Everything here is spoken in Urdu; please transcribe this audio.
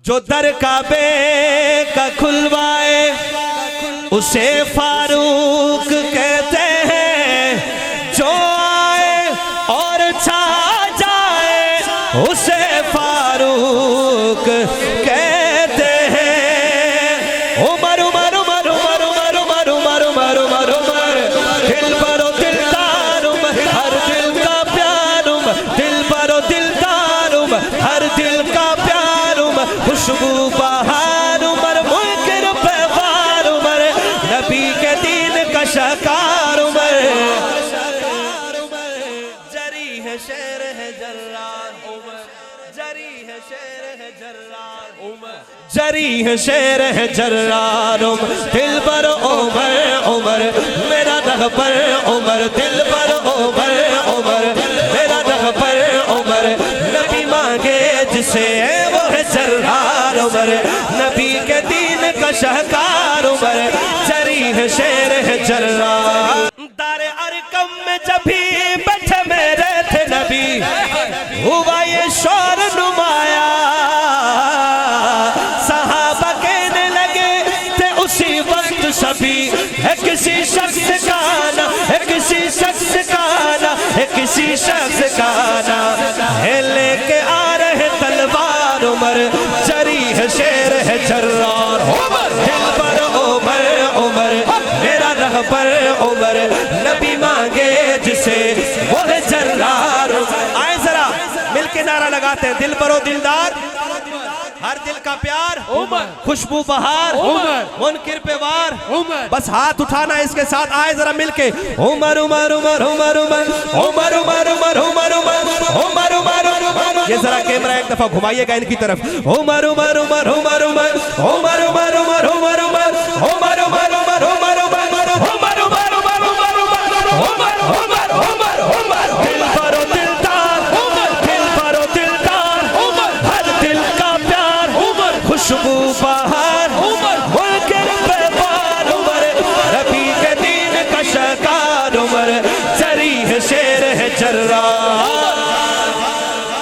جو در کعبے کا کھلوائے اسے فاروق کہتے ہیں، جو آئے اور چھا جائے اسے فاروق کہتے ہیں۔ عمر عمر عمر عمر عمر عمر عمر عمر عمر عمر دل پر و دلدار عمر، ہر دل کا پیار عمر، دل پر و دلدار عمر، ہر دل کا پیار عمر، خوشبو بہار عمر، منکر پہ وار عمر، نبی کے دین کا شکار عمر، جری ہے شیر ہے جرار عمر، جری ہے شیر ہے جرار عمر، جری ہے شیر ہے جرار عمر، دل پر عمر عمر میرا رہبر عمر، دل پر عمر عمر میرا رہبر عمر، نبی مانگے جسے وہ ہے جرار عمر، نبی کے دین کا شہکار عمر، جری ہے شیر ہے جرار۔ دار ارقم میں جب بھی بیٹھے میرے تھے نبی، ہوا یہ شور نمایا، صحابہ کہنے لگے تھے اسی وقت سبھی، ہے کسی شخص کا نا، ہے کسی شخص کا نا، ہے کسی شخص کا نا، ہے لے کے آ رہے تلوار عمر، جری ہے شیر ہے جرار عمر، دل پر عمر عمر میرا رہبر عمر، نبی مانگے جسے وہ ہے جرار عمر۔ آئے ذرا مل کے نعرہ لگاتے ہیں، دل پر و دلدار، ہر دل کا پیار عمر، خوشبو بہار عمر، منکر پہ وار عمر، بس ہاتھ اٹھانا اس کے ساتھ، آئے ذرا مل کے عمر عمر عمر عمر عمر عمر عمر عمر عمر عمر عمر عمر، یہ ذرا کیمرہ ایک دفعہ گھمائیے گا ان کی طرف، عمر عمر عمر عمر عمر عمر عمر عمر عمر عمر عمر عمر عمر عمر عمر عمر عمر عمر عمر، دل پر و دلدار عمر، دل پر و دلدار عمر، ہر دل کا پیار عمر، خوشبو بہار عمر، منکر پہ وار عمر، نبی کے دین کا شکار عمر، جری ہے شیر ہے جرار۔